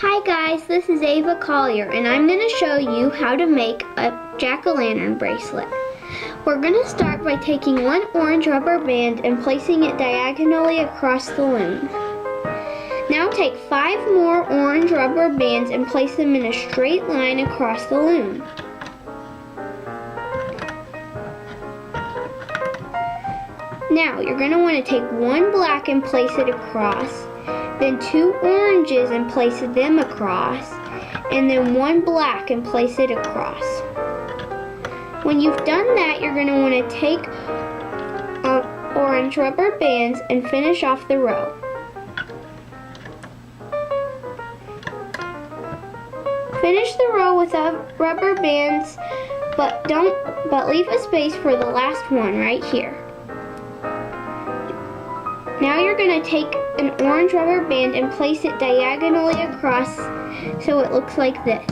Hi guys, this is Ava Collier and I'm going to show you how to make a jack-o'-lantern bracelet. We're going to start by taking one orange rubber band and placing it diagonally across the loom. Now take 5 more orange rubber bands and place them in a straight line across the loom. Now you're going to want to take one black and place it across. Then 2 oranges and place them across, and then 1 black and place it across. When you've done that, you're going to want to take orange rubber bands and finish off the row. Finish the row with rubber bands, but leave a space for the last one right here. Now you're going to take an orange rubber band and place it diagonally across so it looks like this.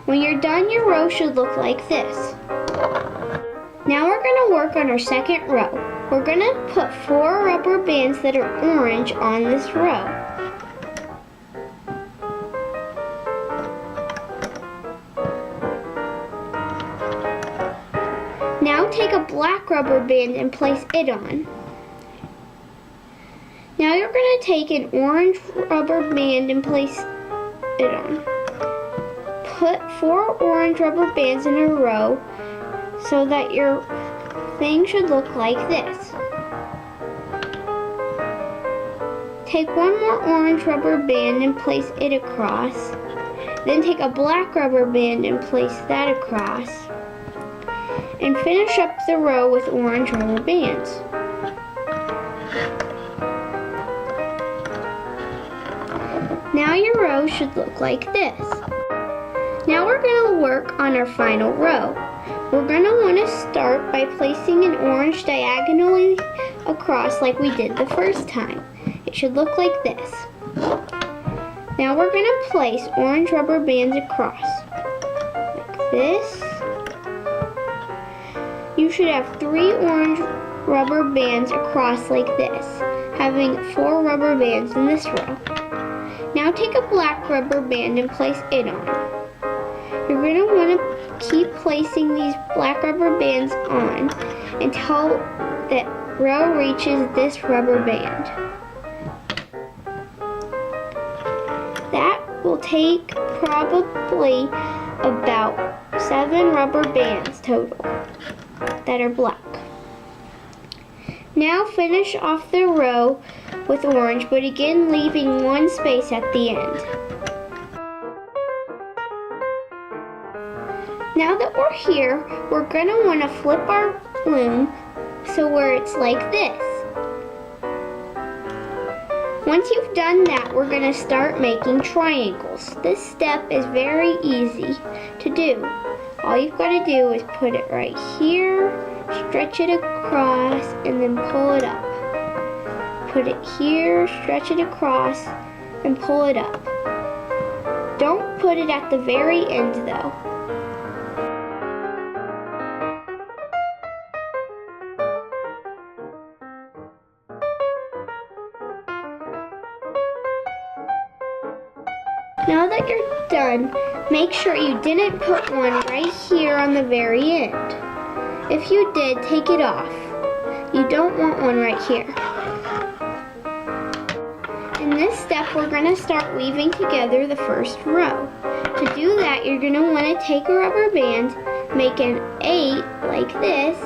When you're done, your row should look like this. Now we're going to work on our second row. We're going to put 4 rubber bands that are orange on this row. Now take a black rubber band and place it on. Now you're going to take an orange rubber band and place it on. Put 4 orange rubber bands in a row so that your thing should look like this. Take 1 more orange rubber band and place it across. Then take a black rubber band and place that across. And finish up the row with orange rubber bands. Now your row should look like this. Now we're going to work on our final row. We're going to want to start by placing an orange diagonally across like we did the first time. It should look like this. Now we're going to place orange rubber bands across like this. You should have 3 orange rubber bands across like this, having 4 rubber bands in this row. Now take a black rubber band and place it on. You're going to want to keep placing these black rubber bands on until that row reaches this rubber band. That will take probably about 7 rubber bands total that are black. Now finish off the row with orange, but again leaving 1 space at the end. Now that we're here, we're going to want to flip our loom so where it's like this. Once you've done that, we're going to start making triangles. This step is very easy to do. All you've got to do is put it right here, stretch it across, and then pull it up. Put it here, stretch it across, and pull it up. Don't put it at the very end though. Now that you're done, make sure you didn't put one right here on the very end. If you did, take it off. You don't want one right here. In this step, we're going to start weaving together the first row. To do that, you're going to want to take a rubber band, make an 8 like this,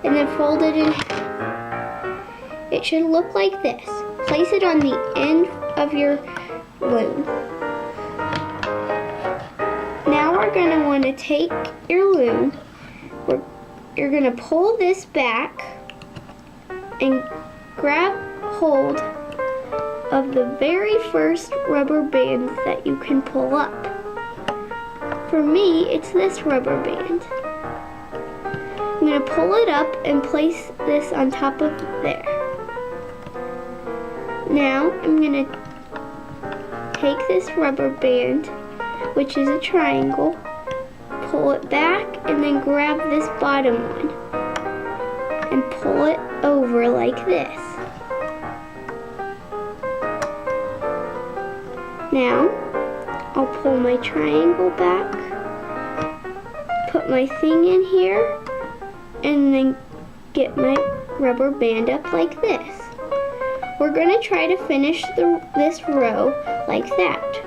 and then fold it in half. It should look like this. Place it on the end of your loom. Now we're going to want to take your loom. You're going to pull this back and grab hold of the very first rubber band that you can pull up. For me, it's this rubber band. I'm going to pull it up and place this on top of there. Now I'm going to take this rubber band, which is a triangle, pull it back, and then grab this bottom one and pull it over like this. Now, I'll pull my triangle back, put my thing in here, and then get my rubber band up like this. We're going to try to finish this row like that.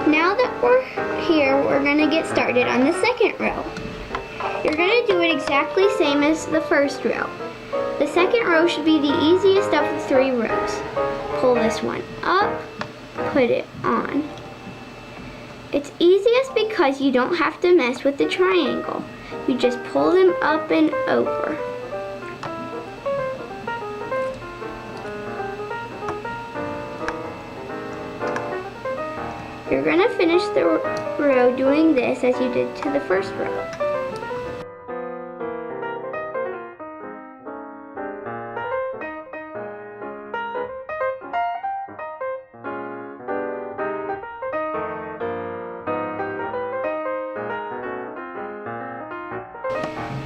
Now that we're here, we're going to get started on the second row. You're going to do it exactly same as the first row. The second row should be the easiest of the 3 rows. Pull this one up, put it on. It's easiest because you don't have to mess with the triangle. You just pull them up and over. You're going to finish the row doing this as you did to the first row.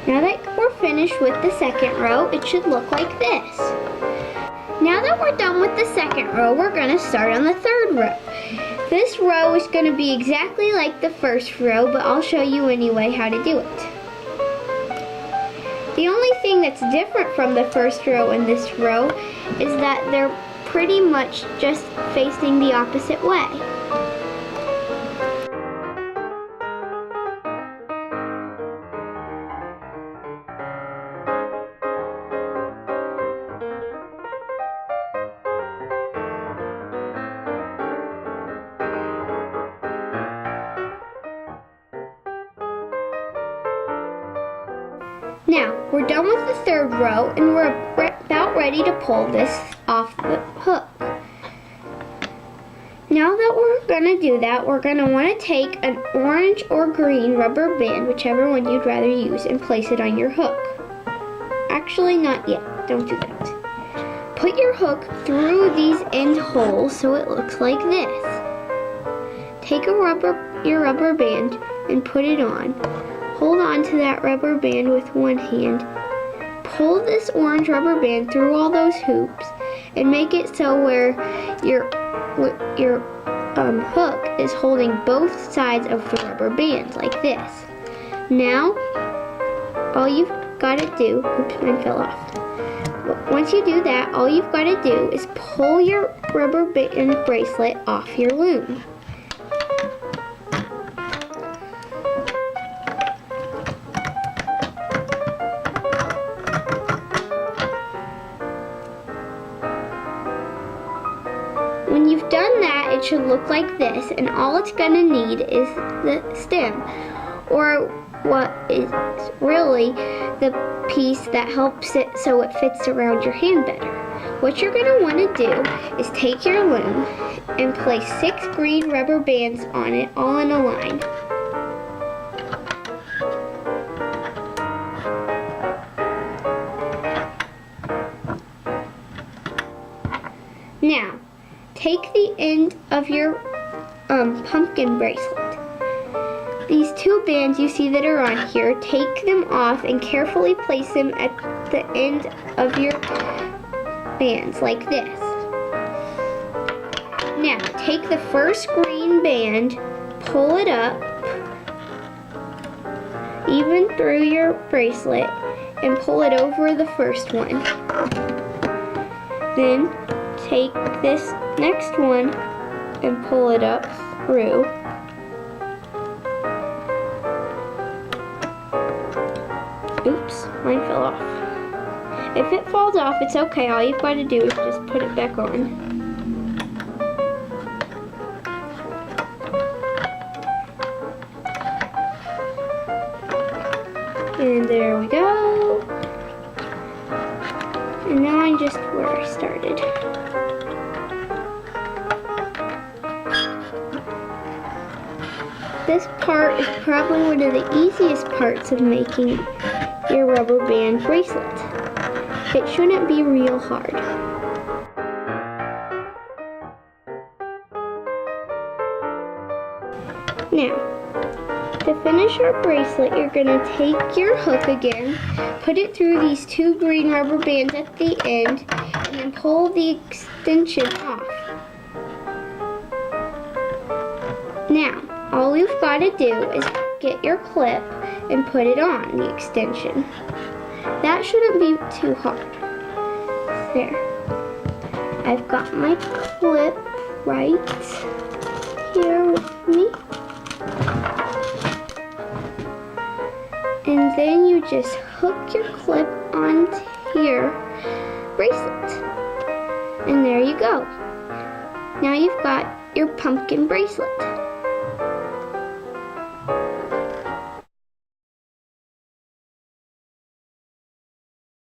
Now that we're finished with the second row, it should look like this. Now that we're done with the second row, we're going to start on the third row. This row is going to be exactly like the first row, but I'll show you anyway how to do it. The only thing that's different from the first row and this row is that they're pretty much just facing the opposite way. Now, we're done with the third row and we're about ready to pull this off the hook. Now that we're going to do that, we're going to want to take an orange or green rubber band, whichever one you'd rather use, and place it on your hook. Actually, not yet. Don't do that. Put your hook through these end holes so it looks like this. Take your rubber band and put it on. Hold on to that rubber band with one hand. Pull this orange rubber band through all those hoops and make it so where your hook is holding both sides of the rubber band like this. Now, all you've got to do, oops, mine fell off. Once you do that, all you've got to do is pull your rubber band bracelet off your loom. When you've done that, it should look like this, and all it's going to need is the stem, or what is really the piece that helps it so it fits around your hand better. What you're going to want to do is take your loom and place 6 green rubber bands on it, all in a line. Now, take the end of your pumpkin bracelet. These 2 bands you see that are on here, take them off and carefully place them at the end of your bands, like this. Now, take the first green band, pull it up, even through your bracelet, and pull it over the first one. Then, take this next one and pull it up through. Oops, mine fell off. If it falls off, it's okay. All you've got to do is just put it back on. And there we go. And now I'm just where I started. This part is probably one of the easiest parts of making your rubber band bracelet. It shouldn't be real hard. Now, to finish our bracelet, you're going to take your hook again, put it through these 2 green rubber bands at the end, and then pull the extension off. Now, all you've got to do is get your clip and put it on the extension. That shouldn't be too hard. There. I've got my clip right here with me. And then you just hook your clip onto your bracelet. And there you go. Now you've got your pumpkin bracelet.